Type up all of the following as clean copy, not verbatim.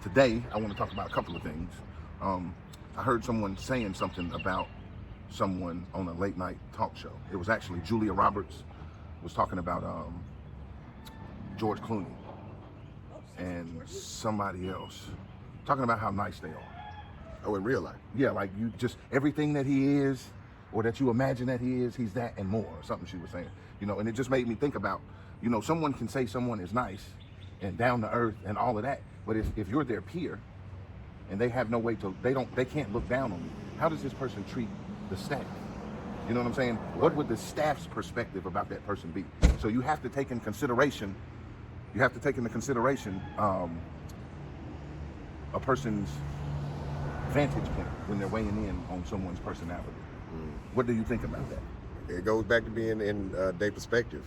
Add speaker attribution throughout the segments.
Speaker 1: Today, I want to talk about a couple of things. I heard someone saying something about someone on a late night talk show. It was actually Julia Roberts was talking about George Clooney and somebody else, talking about how nice they are.
Speaker 2: Oh, in real life?
Speaker 1: Yeah, like you just, everything that he is, or that you imagine that he is, he's that and more, or something she was saying. You know, and it just made me think about, you know, someone can say someone is nice and down to earth and all of that, but if you're their peer and they have no way to, they can't look down on you, how does this person treat the staff? You know what I'm saying?
Speaker 2: Right.
Speaker 1: What would the staff's perspective about that person be? So you have to take in consideration, a person's vantage point when they're weighing in on someone's personality. What do you think about that?
Speaker 2: It goes back to being in their perspective.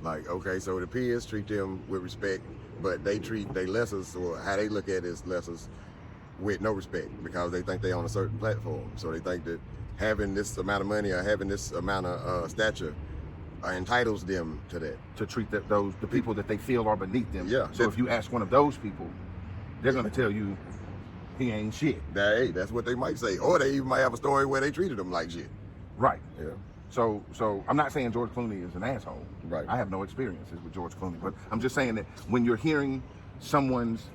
Speaker 2: Like, okay, so the peers treat them with respect, but they treat their lessers, or how they look at it as lessers, with no respect, because they think they're on a certain platform. So they think that having this amount of money or having this amount of stature entitles them to that.
Speaker 1: To treat the people that they feel are beneath them.
Speaker 2: Yeah.
Speaker 1: So if you ask one of those people, they're going to tell you he ain't shit.
Speaker 2: Hey, that's what they might say. Or they even might have a story where they treated them like shit.
Speaker 1: Right.
Speaker 2: Yeah.
Speaker 1: So I'm not saying George Clooney is an asshole.
Speaker 2: Right.
Speaker 1: I have no experiences with George Clooney, but I'm just saying that when you're hearing someone's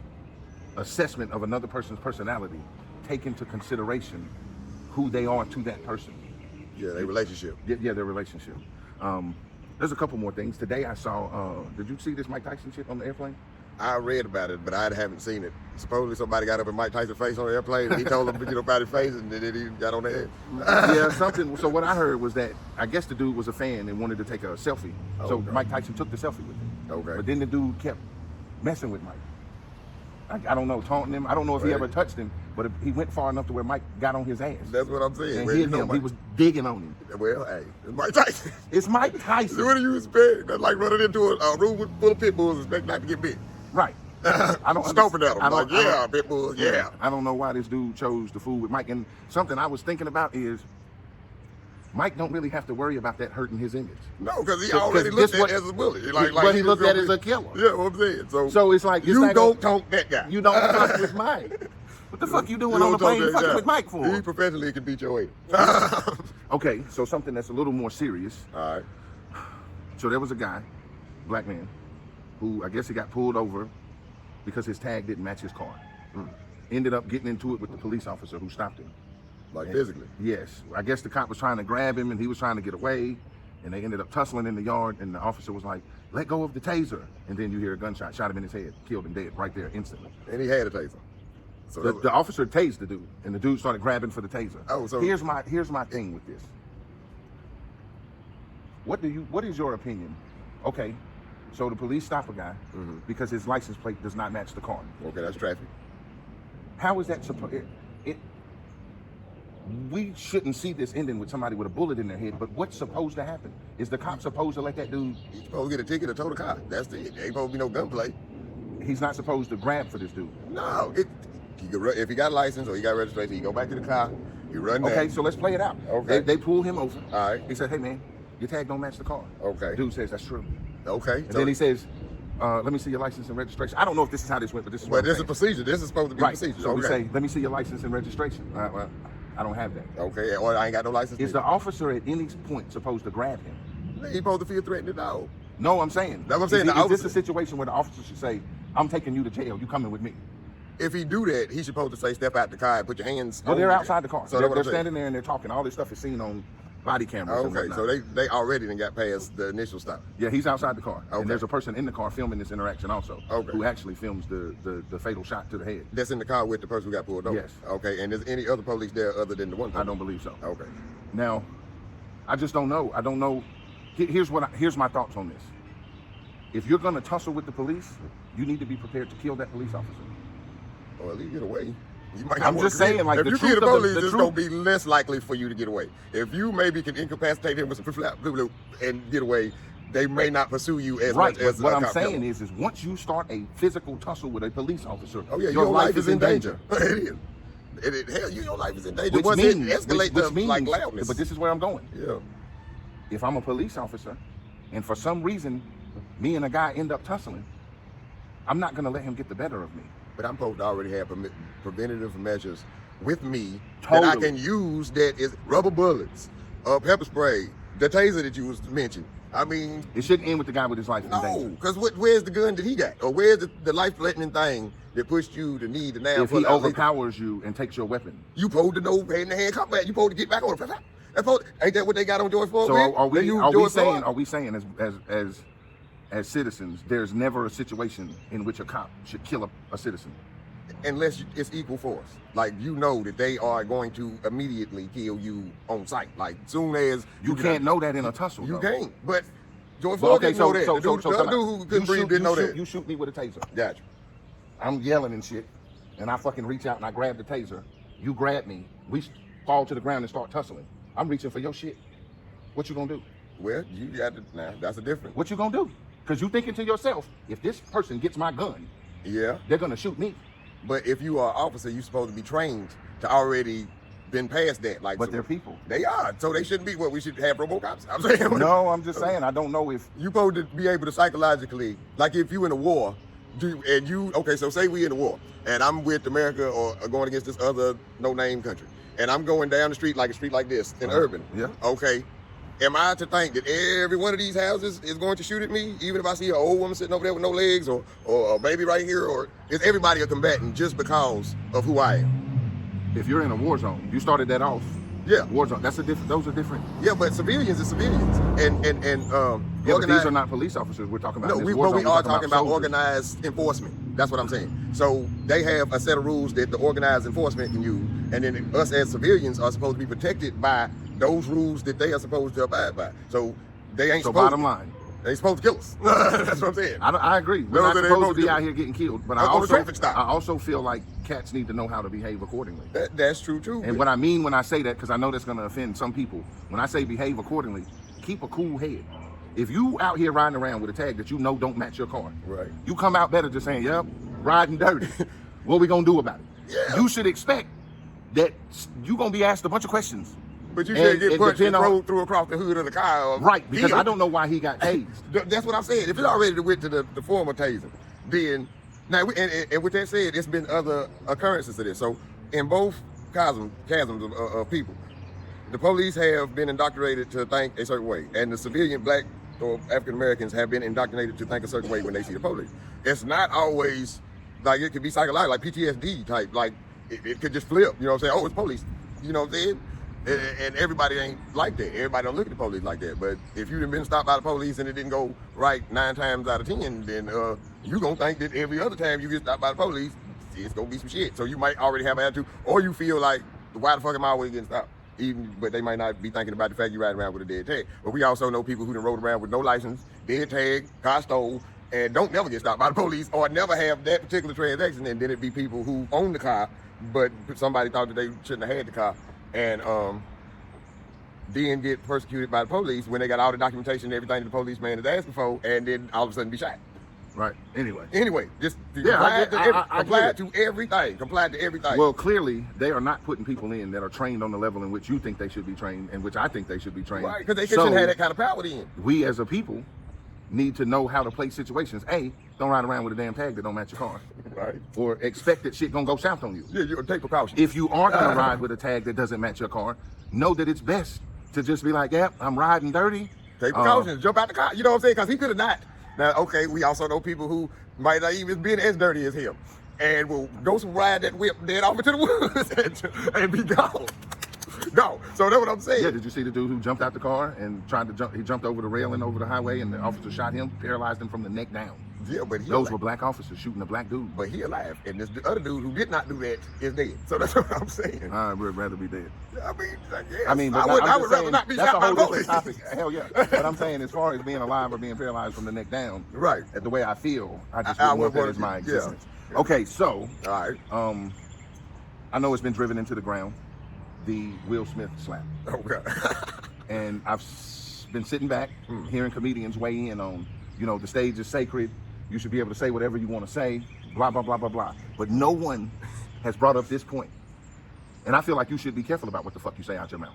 Speaker 1: assessment of another person's personality, take into consideration who they are to that person.
Speaker 2: Yeah, their relationship.
Speaker 1: Yeah, their relationship. There's a couple more things. Today I saw, did you see this Mike Tyson shit on the airplane?
Speaker 2: I read about it, but I haven't seen it. Supposedly somebody got up in Mike Tyson's face on the airplane, and he told them to get up out his face, and then he got on their head.
Speaker 1: Yeah, something. So what I heard was that I guess the dude was a fan and wanted to take a selfie. So
Speaker 2: Okay.
Speaker 1: Mike Tyson took the selfie with him.
Speaker 2: Okay.
Speaker 1: But then the dude kept messing with Mike. I don't know, taunting him. I don't know if he
Speaker 2: Right.
Speaker 1: ever touched him, but he went far enough to where Mike got on his ass.
Speaker 2: That's what I'm saying.
Speaker 1: And
Speaker 2: Well,
Speaker 1: hit
Speaker 2: you know
Speaker 1: him.
Speaker 2: Mike-
Speaker 1: He was digging on him.
Speaker 2: Well, hey, it's Mike Tyson.
Speaker 1: It's Mike Tyson.
Speaker 2: What do you expect? That's like running into a room full of pit bulls and expect not to get bit.
Speaker 1: Right. I don't
Speaker 2: Stomping at them.
Speaker 1: I
Speaker 2: Like,
Speaker 1: don't-
Speaker 2: yeah, pit bulls, yeah.
Speaker 1: I don't know why this dude chose to fool with Mike. And something I was thinking about is Mike don't really have to worry about that hurting his image.
Speaker 2: No, because he
Speaker 1: 'Cause
Speaker 2: already
Speaker 1: this
Speaker 2: looked at
Speaker 1: what-
Speaker 2: as a bully.
Speaker 1: what he
Speaker 2: was
Speaker 1: looked at
Speaker 2: gonna
Speaker 1: as
Speaker 2: be-
Speaker 1: a killer.
Speaker 2: Yeah, what I'm saying.
Speaker 1: So it's like
Speaker 2: you
Speaker 1: like
Speaker 2: don't talk that guy.
Speaker 1: you don't fuck with Mike. What the fuck you doing on the
Speaker 2: don't talk
Speaker 1: plane
Speaker 2: that
Speaker 1: fucking
Speaker 2: guy.
Speaker 1: with Mike for?
Speaker 2: He professionally can beat your ass.
Speaker 1: Okay, so something that's a little more serious.
Speaker 2: All right.
Speaker 1: So there was a guy, black man, who I guess he got pulled over because his tag didn't match his car. Ended up getting into it with the police officer who stopped him.
Speaker 2: Like physically.
Speaker 1: Yes, I guess the cop was trying to grab him and he was trying to get away, and they ended up tussling in the yard, and the officer was like, let go of the taser. And then you hear a gunshot, shot him in his head, killed him dead right there instantly.
Speaker 2: And he had a taser. So
Speaker 1: The officer tased the dude, and the dude started grabbing for the taser.
Speaker 2: Oh, so-
Speaker 1: here's my thing with this. What is your opinion? Okay, so the police stop a guy because his license plate does not match the car.
Speaker 2: okay, that's traffic.
Speaker 1: How is that supposed? We shouldn't see this ending with somebody with a bullet in their head, but what's supposed to happen? Is the cop supposed to let that dude?
Speaker 2: He's supposed to get a ticket or tow the car. That's it. Ain't supposed to be no gunplay.
Speaker 1: He's not supposed to grab for this dude.
Speaker 2: No, if he got a license or he got registration, he go back to the car, he run there.
Speaker 1: Okay, so let's play it out.
Speaker 2: Okay.
Speaker 1: They pull him over.
Speaker 2: All right.
Speaker 1: He said, hey man, your tag don't match the car.
Speaker 2: Okay.
Speaker 1: The dude says, that's true.
Speaker 2: Okay.
Speaker 1: And then he says, let me see your license and registration. I don't know if this is how this went, but this is what
Speaker 2: But
Speaker 1: I'm
Speaker 2: this is
Speaker 1: saying.
Speaker 2: procedure. This is supposed to be
Speaker 1: Right.
Speaker 2: procedure.
Speaker 1: So we
Speaker 2: okay.
Speaker 1: say, let me see your license and registration. Well, I don't have that.
Speaker 2: Okay, or I ain't got no license.
Speaker 1: Is the officer at any point supposed to grab him?
Speaker 2: He's supposed to feel threatened at all.
Speaker 1: No, I'm saying.
Speaker 2: That's what I'm saying,
Speaker 1: Is
Speaker 2: the
Speaker 1: this
Speaker 2: officer-
Speaker 1: a situation where the officer should say, I'm taking you to jail, you coming with me?
Speaker 2: If he do that, he's supposed to say, step out the car and put your hands
Speaker 1: Well,
Speaker 2: on
Speaker 1: they're
Speaker 2: it.
Speaker 1: outside the car.
Speaker 2: So
Speaker 1: they're
Speaker 2: that's what I'm saying.
Speaker 1: standing there and they're talking. All this stuff is seen on body cameras and
Speaker 2: Okay,
Speaker 1: whatnot.
Speaker 2: so they already done got past the initial stop.
Speaker 1: Yeah, he's outside the car.
Speaker 2: Okay.
Speaker 1: And there's a person in the car filming this interaction also.
Speaker 2: Okay.
Speaker 1: Who actually films the fatal shot to the head.
Speaker 2: That's in the car with the person who got pulled over.
Speaker 1: Yes.
Speaker 2: Okay, and there's any other police there other than the one?
Speaker 1: I don't believe so.
Speaker 2: Okay.
Speaker 1: Now, I just don't know. I don't know. Here's my thoughts on this. If you're gonna tussle with the police, you need to be prepared to kill that police officer.
Speaker 2: Or at least get away. You might
Speaker 1: I'm
Speaker 2: not
Speaker 1: just
Speaker 2: want to
Speaker 1: saying, like,
Speaker 2: if
Speaker 1: the
Speaker 2: you
Speaker 1: truth
Speaker 2: kill the
Speaker 1: of the-
Speaker 2: police,
Speaker 1: the
Speaker 2: it's
Speaker 1: truth-
Speaker 2: gonna be less likely for you to get away. If you maybe can incapacitate him with some flip and get away, they may not pursue you as
Speaker 1: Right.
Speaker 2: much as
Speaker 1: What
Speaker 2: a
Speaker 1: I'm
Speaker 2: cop
Speaker 1: saying
Speaker 2: killer.
Speaker 1: is once you start a physical tussle with a police officer,
Speaker 2: Oh yeah, your life is in danger. It is. Hell, your life is in danger.
Speaker 1: Which
Speaker 2: Once
Speaker 1: means,
Speaker 2: it escalates
Speaker 1: which
Speaker 2: to
Speaker 1: means,
Speaker 2: like loudness.
Speaker 1: but this is where I'm going.
Speaker 2: Yeah.
Speaker 1: If I'm a police officer, and for some reason, me and a guy end up tussling, I'm not gonna let him get the better of me.
Speaker 2: but I'm supposed to already have preventative measures with me
Speaker 1: Totally.
Speaker 2: that I can use. That is rubber bullets, pepper spray, the taser that you was mentioned. I mean,
Speaker 1: it shouldn't end with the guy with his life in danger.
Speaker 2: no, because where's the gun that he got, or where's the life-threatening thing that pushed you to need to now?
Speaker 1: If he overpowers you and takes your weapon,
Speaker 2: you supposed to know hand-to-hand combat. You supposed to get back on it. Ain't that what they got on George Floyd?
Speaker 1: so are we saying as citizens, there's never a situation in which a cop should kill a citizen?
Speaker 2: Unless it's equal force. Like, you know that they are going to immediately kill you on sight. Like, soon as
Speaker 1: you can't know that in a tussle.
Speaker 2: You
Speaker 1: though.
Speaker 2: can't. But George Floyd didn't know that. The other dude who couldn't breathe didn't know that.
Speaker 1: You shoot me with a taser.
Speaker 2: Gotcha.
Speaker 1: I'm yelling and shit, and I fucking reach out and I grab the taser. You grab me. We fall to the ground and start tussling. I'm reaching for your shit. What you gonna do?
Speaker 2: Well, you got to. Nah, that's a difference.
Speaker 1: What you gonna do? Because you thinking to yourself, if this person gets my gun,
Speaker 2: yeah,
Speaker 1: they're gonna shoot me.
Speaker 2: But if you are an officer, you're supposed to be trained to already been past that. Like,
Speaker 1: But
Speaker 2: so
Speaker 1: they're people.
Speaker 2: They are. So they shouldn't be what we should have RoboCops. I'm saying.
Speaker 1: No, I'm just saying. I don't know if
Speaker 2: you supposed to be able to psychologically, like if you in a war, so say we in a war, and I'm with America or going against this other no-name country, and I'm going down the street like this in urban.
Speaker 1: Yeah.
Speaker 2: Okay. Am I to think that every one of these houses is going to shoot at me, even if I see an old woman sitting over there with no legs, or a baby right here, or is everybody a combatant just because of who I am?
Speaker 1: If you're in a war zone, you started that off.
Speaker 2: Yeah.
Speaker 1: War zone. Those are different.
Speaker 2: Yeah, but civilians are civilians,
Speaker 1: But these are not police officers we're talking about.
Speaker 2: No, we are talking about organized enforcement. That's what I'm saying. So they have a set of rules that the organized enforcement can use, and then us as civilians are supposed to be protected by those rules that they are supposed to abide by. So they ain't.
Speaker 1: So
Speaker 2: supposed
Speaker 1: bottom line,
Speaker 2: they ain't supposed to kill us. That's what I'm saying.
Speaker 1: I agree. We're not supposed to be out here getting killed, but I also feel like cats need to know how to behave accordingly.
Speaker 2: That's true too.
Speaker 1: And what I mean when I say that, because I know that's going to offend some people, when I say behave accordingly, keep a cool head. If you out here riding around with a tag that you know don't match your car,
Speaker 2: right?
Speaker 1: You come out better just saying, "Yep, riding dirty." What we gonna do about it?
Speaker 2: Yeah.
Speaker 1: You should expect that you gonna be asked a bunch of questions.
Speaker 2: But you should get punched and rolled through across the hood of the car.
Speaker 1: Right, because I don't know why he got tased.
Speaker 2: That's what I'm saying. If it already went to the form of tasing, then now and with that said, it's been other occurrences of this. So in both chasms of people, the police have been indoctrinated to think a certain way, and the civilian black or African Americans have been indoctrinated to think a certain way when they see the police. It's not always like, it could be psychological, like PTSD type. Like it could just flip. You know what I'm saying? Oh, it's police. You know what I'm saying? And everybody ain't like that. Everybody don't look at the police like that. But if you've been stopped by the police and it didn't go right 9 times out of 10, then you gonna think that every other time you get stopped by the police, it's gonna be some shit. So you might already have an attitude, or you feel like, why the fuck am I always getting stopped? But they might not be thinking about the fact you ride around with a dead tag. But we also know people who done rode around with no license, dead tag, car stole, and don't never get stopped by the police, or never have that particular transaction. And then it be people who own the car, but somebody thought that they shouldn't have had the car, and then get persecuted by the police when they got all the documentation and everything that the policeman is asking for, and then all of a sudden be shot.
Speaker 1: Right. Anyway,
Speaker 2: just
Speaker 1: comply
Speaker 2: to everything. Comply to everything.
Speaker 1: Well, clearly they are not putting people in that are trained on the level in which you think they should be trained, and which I think they should be trained.
Speaker 2: Right, because they shouldn't have that kind of power then.
Speaker 1: We as a people need to know how to play situations. A, don't ride around with a damn tag that don't match your car.
Speaker 2: Right.
Speaker 1: Or expect that shit gonna go south on you.
Speaker 2: Yeah, you take precautions.
Speaker 1: If you are gonna ride with a tag that doesn't match your car, know that it's best to just be like, yep, I'm riding dirty.
Speaker 2: Take precautions. Jump out the car. You know what I'm saying? Because he could have not. Now, okay, we also know people who might not even been as dirty as him, and will go ride that whip dead off into the woods and be gone. No, so that's what I'm saying.
Speaker 1: Yeah, did you see the dude who jumped out the car and tried to jump? He jumped over the railing over the highway, and the officer shot him, paralyzed him from the neck down.
Speaker 2: Yeah, but
Speaker 1: those were black officers shooting a black dude.
Speaker 2: But he alive, and this other dude who did not do that is dead. So that's what I'm saying.
Speaker 1: I would rather be dead.
Speaker 2: I mean, yes.
Speaker 1: I
Speaker 2: would rather not be shot by police.
Speaker 1: Topic. Hell yeah. But I'm saying, as far as being alive or being paralyzed from the neck down,
Speaker 2: right?
Speaker 1: The way I feel, I just wouldn't want that as my existence. Yeah. Okay, so
Speaker 2: all right.
Speaker 1: I know it's been driven into the ground, the Will Smith slap.
Speaker 2: Okay.
Speaker 1: And I've been sitting back, hearing comedians weigh in on, the stage is sacred. You should be able to say whatever you want to say, blah, blah, blah, blah, blah. But no one has brought up this point. And I feel like you should be careful about what the fuck you say out your mouth.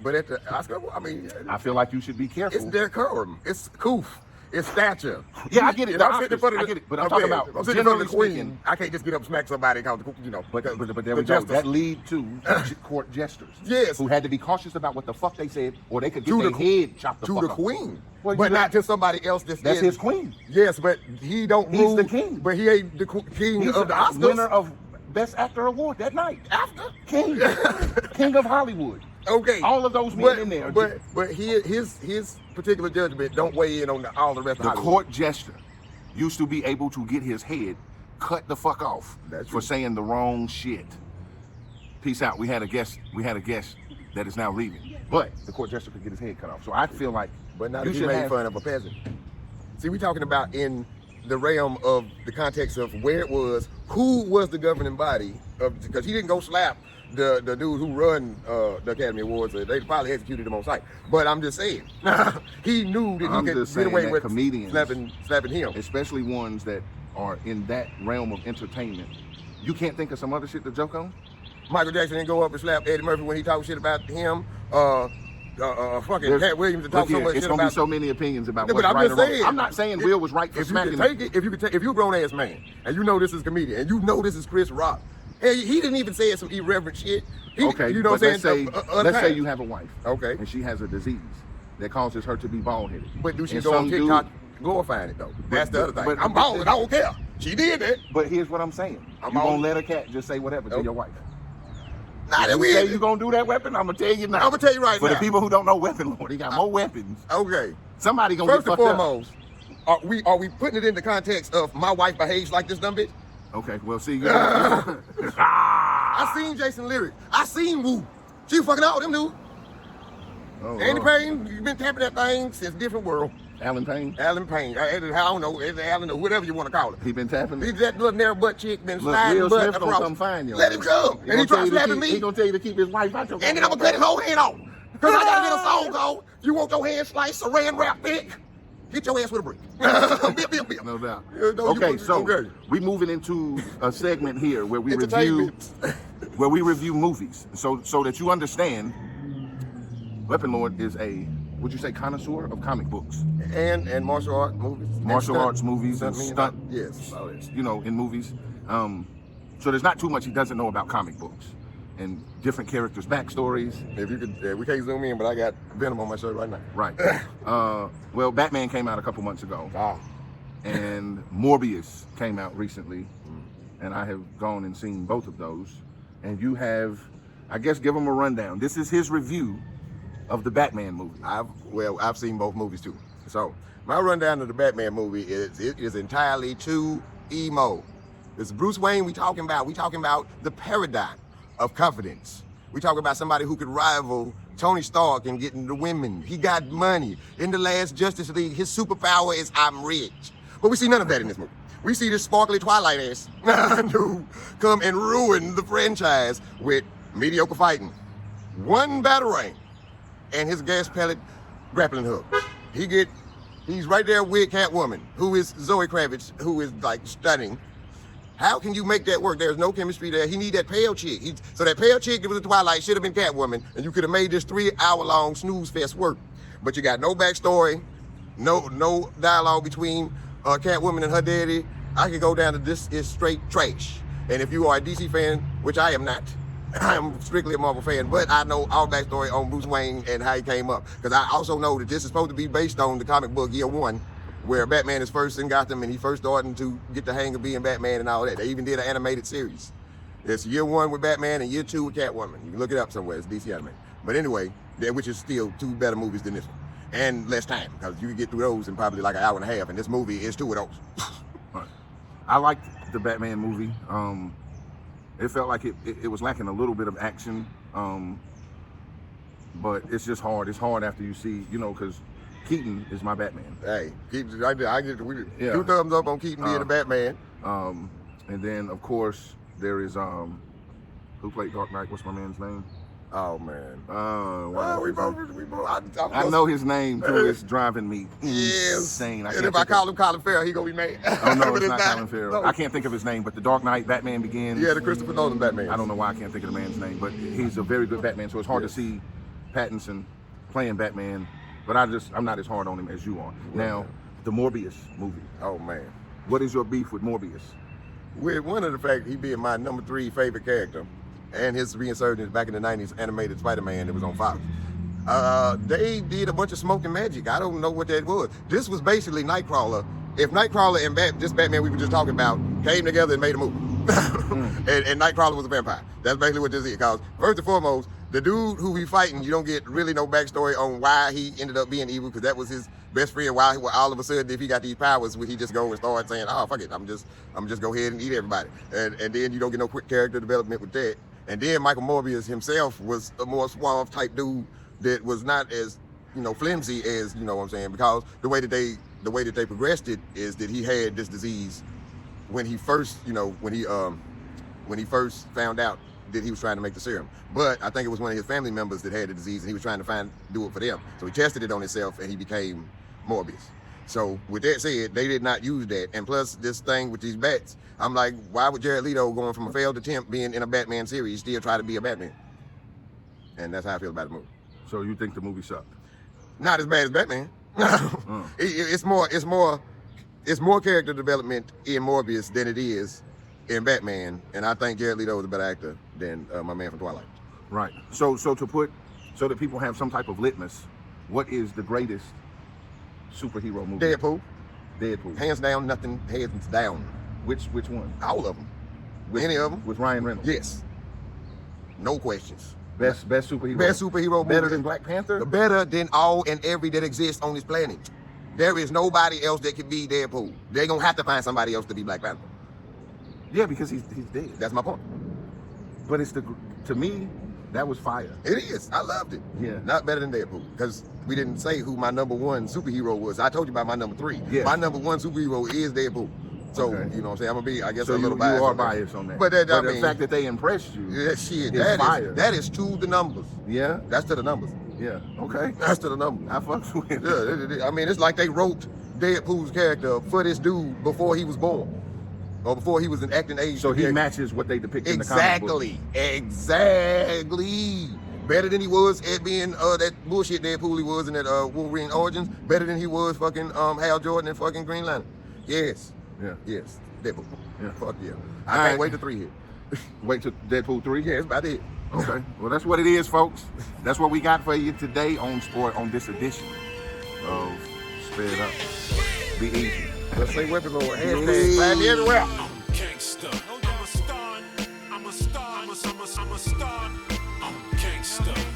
Speaker 2: But at the Oscar, I mean,
Speaker 1: I feel like you should be careful.
Speaker 2: It's decorum. It's coof. It's stature.
Speaker 1: Yeah, I get it.
Speaker 2: And
Speaker 1: The
Speaker 2: I'm sitting in front of
Speaker 1: I
Speaker 2: the,
Speaker 1: get it. But I'm talking about
Speaker 2: I'm sitting in front of the
Speaker 1: generally
Speaker 2: queen.
Speaker 1: speaking.
Speaker 2: I can't just get up and smack somebody because, you know.
Speaker 1: But there
Speaker 2: the
Speaker 1: we go.
Speaker 2: justice.
Speaker 1: That lead to court jesters.
Speaker 2: Yes.
Speaker 1: Who had to be cautious about what the fuck they said, or they could get
Speaker 2: To
Speaker 1: their
Speaker 2: the
Speaker 1: head chopped the
Speaker 2: to
Speaker 1: fuck
Speaker 2: the
Speaker 1: off.
Speaker 2: queen.
Speaker 1: Well,
Speaker 2: But not to somebody else
Speaker 1: That's his queen.
Speaker 2: Yes, but he don't
Speaker 1: He's
Speaker 2: rule.
Speaker 1: the king.
Speaker 2: But he ain't the king
Speaker 1: He's
Speaker 2: of the Oscars.
Speaker 1: winner of Best Actor award that night.
Speaker 2: After?
Speaker 1: King. King of Hollywood.
Speaker 2: Okay.
Speaker 1: All of those men in there.
Speaker 2: But his particular judgment don't weigh in on all the rest of
Speaker 1: The
Speaker 2: Hollywood.
Speaker 1: court jester used to be able to get his head cut the fuck off
Speaker 2: That's
Speaker 1: for
Speaker 2: true.
Speaker 1: saying the wrong shit. Peace out. We had a guest that is now leaving. But the court jester could get his head cut off. So I feel like
Speaker 2: But not
Speaker 1: you
Speaker 2: if he
Speaker 1: should
Speaker 2: made
Speaker 1: have,
Speaker 2: fun of a peasant. See, we talking about in the realm of the context of where it was, who was the governing body of, because he didn't go slap the dude who run the Academy Awards. They probably executed him on sight. But I'm just saying, he knew that
Speaker 1: I'm
Speaker 2: he could
Speaker 1: just
Speaker 2: get
Speaker 1: saying
Speaker 2: away
Speaker 1: that
Speaker 2: with
Speaker 1: comedians,
Speaker 2: slapping him.
Speaker 1: especially ones that are in that realm of entertainment. You can't think of some other shit to joke on?
Speaker 2: Michael Jackson didn't go up and slap Eddie Murphy when he talked shit about him. Fucking
Speaker 1: There's-
Speaker 2: Cat Williams to talk
Speaker 1: Look
Speaker 2: so
Speaker 1: here,
Speaker 2: much
Speaker 1: it's
Speaker 2: shit
Speaker 1: gonna
Speaker 2: about.
Speaker 1: be so many opinions about
Speaker 2: Yeah,
Speaker 1: what's
Speaker 2: but I'm
Speaker 1: right
Speaker 2: just
Speaker 1: or wrong.
Speaker 2: saying,
Speaker 1: I'm not saying Will was right for
Speaker 2: if you
Speaker 1: smacking
Speaker 2: can take it, if you're a grown ass man and you know this is a comedian and you know this is Chris Rock, hey, he didn't even say some irreverent shit.
Speaker 1: Okay,
Speaker 2: you know
Speaker 1: but
Speaker 2: what I'm
Speaker 1: let's
Speaker 2: saying?
Speaker 1: say let's say you have a wife,
Speaker 2: Okay.
Speaker 1: and she has a disease that causes her to be bald-headed.
Speaker 2: But do she
Speaker 1: And
Speaker 2: go on
Speaker 1: some
Speaker 2: TikTok glorifying it though? That's the other thing.
Speaker 1: but-
Speaker 2: I'm bald and I don't care. She did that.
Speaker 1: But here's what I'm saying:
Speaker 2: I'm
Speaker 1: you
Speaker 2: all-
Speaker 1: gonna let a cat just say whatever to
Speaker 2: Nope.
Speaker 1: your wife?
Speaker 2: Nah, that
Speaker 1: You say
Speaker 2: weird.
Speaker 1: you gonna do that weapon? I'm gonna tell you now.
Speaker 2: I'm gonna tell you right
Speaker 1: For
Speaker 2: now.
Speaker 1: the people who don't know WeaponLord, he got more weapons.
Speaker 2: Okay.
Speaker 1: Somebody gonna
Speaker 2: First
Speaker 1: get
Speaker 2: and
Speaker 1: fucked up.
Speaker 2: foremost, are we putting it in the context of my wife behaves like this dumb bitch?
Speaker 1: Okay, well, see, you
Speaker 2: I seen Jason Lyric. I seen Woo. She fucking all them dude.
Speaker 1: Oh,
Speaker 2: Andy
Speaker 1: Lord.
Speaker 2: Payne, you've been tapping that thing since different world.
Speaker 1: Alan Payne,
Speaker 2: Alan Payne, I don't know, it's Alan or whatever you want to call it.
Speaker 1: he been tapping.
Speaker 2: He's that little narrow butt chick been
Speaker 1: Look,
Speaker 2: sliding
Speaker 1: Will
Speaker 2: butt
Speaker 1: Smith gonna
Speaker 2: across.
Speaker 1: come find you.
Speaker 2: Let him come. And he tried slapping me.
Speaker 1: He gonna tell you to keep his wife out your.
Speaker 2: And then I'm gonna cut his whole hand off. Cause I got a little song called, you want your hand sliced, saran wrap thick? Hit your ass with a brick. Bip, bip, bip.
Speaker 1: No doubt.
Speaker 2: Yeah, no,
Speaker 1: Okay, so
Speaker 2: okay.
Speaker 1: we moving into a segment here where we review
Speaker 2: Entertainment.
Speaker 1: movies. So that you understand, WeaponLord is a, would you say, connoisseur of comic books,
Speaker 2: and martial art movies.
Speaker 1: martial
Speaker 2: And
Speaker 1: arts movies, and stunt.
Speaker 2: Yes.
Speaker 1: You know, in movies. So there's not too much he doesn't know about comic books and different characters' backstories.
Speaker 2: If you could, we can't zoom in, but I got Venom on my shirt right now.
Speaker 1: Right. Well, Batman came out a couple months ago.
Speaker 2: Ah.
Speaker 1: And Morbius came out recently, and I have gone and seen both of those. And you have, I guess, give him a rundown. This is his review of the Batman movie.
Speaker 2: I've seen both movies too. So my rundown of the Batman movie is entirely too emo. It's Bruce Wayne we talking about. We talking about the paradigm of confidence. We talking about somebody who could rival Tony Stark in getting the women. He got money. In the last Justice League, his superpower is I'm rich. But we see none of that in this movie. We see this sparkly Twilight ass dude come and ruin the franchise with mediocre fighting, one batarang, and his gas pellet grappling hook. He's right there with Catwoman, who is Zoe Kravitz, who is like stunning. How can you make that work? There's no chemistry there. He need that pale chick. So that pale chick that was in Twilight should have been Catwoman, and you could have made this 3-hour-long snooze fest work. But you got no backstory, no dialogue between Catwoman and her daddy. I could go down to this is straight trash. And if you are a DC fan, which I am not, I am strictly a Marvel fan, but I know all backstory on Bruce Wayne and how he came up. Because I also know that this is supposed to be based on the comic book Year One, where Batman is first in Gotham and he first starting to get the hang of being Batman and all that. They even did an animated series. It's Year One with Batman and Year Two with Catwoman. You can look it up somewhere. It's DC animated. But anyway, which is still 2 better movies than this one. And less time, because you can get through those in probably like an hour and a half, and this movie is 2 of those.
Speaker 1: I liked the Batman movie. It felt like it was lacking a little bit of action, but it's just hard. It's hard after you see, because Keaton is my Batman.
Speaker 2: Hey, I get 2
Speaker 1: Yeah.
Speaker 2: thumbs up on Keaton being a Batman.
Speaker 1: And then, of course, there is, who played Dark Knight? What's my man's name?
Speaker 2: Oh man.
Speaker 1: Wow.
Speaker 2: We both.
Speaker 1: I know his name too. It's driving me
Speaker 2: Yes.
Speaker 1: insane.
Speaker 2: And if I call him Colin Farrell, he gonna be mad.
Speaker 1: Oh no,
Speaker 2: But
Speaker 1: it's not Colin Farrell.
Speaker 2: No.
Speaker 1: I can't think of his name, but the Dark Knight, Batman Begins.
Speaker 2: Yeah, the Christopher Nolan Batman.
Speaker 1: I don't know why I can't think of the man's name, but he's a very good Batman. So it's hard to see Pattinson playing Batman. But I'm not as hard on him as you are. Now, The Morbius movie.
Speaker 2: Oh man.
Speaker 1: What is your beef with Morbius?
Speaker 2: With one of the fact he being my number 3 favorite character, and his reinsurgence back in the 90s animated Spider-Man that was on Fox. They did a bunch of smoke and magic. I don't know what that was. This was basically Nightcrawler. If Nightcrawler and this Batman we were just talking about came together and made a movie, and Nightcrawler was a vampire. That's basically what this is. Because first and foremost, the dude who he fighting, you don't get really no backstory on why he ended up being evil, because that was his best friend. Why all of a sudden, if he got these powers, would he just go and start saying, "Oh fuck it, I'm just go ahead and eat everybody," and then you don't get no quick character development with that. And then Michael Morbius himself was a more suave type dude that was not as, flimsy as, what I'm saying, because the way that they progressed it is that he had this disease when he first, when he first found out that he was trying to make the serum. But I think it was one of his family members that had the disease, and he was trying to do it for them. So he tested it on himself, and he became Morbius. So with that said, they did not use that. And plus this thing with these bats, I'm like, why would Jared Leto, going from a failed attempt being in a Batman series, still try to be a Batman? And that's how I feel about the movie.
Speaker 1: So you think the movie sucked?
Speaker 2: Not as bad as Batman. It's more character development in Morbius than it is in Batman, and I think Jared Leto is a better actor than my man from Twilight.
Speaker 1: Right. So that people have some type of litmus, what is the greatest superhero movie?
Speaker 2: Deadpool. Hands down, nothing hands down.
Speaker 1: Which one?
Speaker 2: All of them. Any of them.
Speaker 1: With Ryan Reynolds?
Speaker 2: Yes. No questions.
Speaker 1: Best superhero?
Speaker 2: Best superhero movie.
Speaker 1: Better than Black Panther?
Speaker 2: Better than all and every that exists on this planet. There is nobody else that can be Deadpool. They're going to have to find somebody else to be Black Panther.
Speaker 1: Yeah, because he's dead.
Speaker 2: That's my point.
Speaker 1: But to me, that was fire.
Speaker 2: It is. I loved it.
Speaker 1: Yeah.
Speaker 2: Not better than Deadpool, because we didn't say who my number 1 superhero was. I told you about my number 3.
Speaker 1: Yeah.
Speaker 2: My number 1 superhero is Deadpool. So,
Speaker 1: okay.
Speaker 2: You know what I'm saying? I'm going to be, I guess,
Speaker 1: so
Speaker 2: a little biased.
Speaker 1: You are biased on that.
Speaker 2: But
Speaker 1: the fact that they impressed you
Speaker 2: that is to the numbers.
Speaker 1: Yeah?
Speaker 2: That's to the numbers.
Speaker 1: Yeah. Okay.
Speaker 2: That's to the numbers.
Speaker 1: I fucks with it.
Speaker 2: Yeah, I mean, it's like they wrote Deadpool's character for this dude before he was born. Or before he was an acting age.
Speaker 1: So he matches what they depict in the comic book.
Speaker 2: Exactly. Better than he was at being that bullshit Deadpool he was in that Wolverine Origins. Better than he was fucking Hal Jordan and fucking Green Lantern. Yes.
Speaker 1: Yeah.
Speaker 2: Yes. Deadpool.
Speaker 1: Yeah.
Speaker 2: Fuck yeah. I can't wait to 3 hit.
Speaker 1: Wait till Deadpool 3?
Speaker 2: Yeah, it's about it.
Speaker 1: Okay. Well, that's what it is, folks. That's what we got for you today on this edition of Sped Up. Be easy.
Speaker 2: Let's say WeaponLord. Hashtag find me everywhere.
Speaker 3: I'm gangsta. I'm a star. I'm a star. I'm a star. I'm gangsta.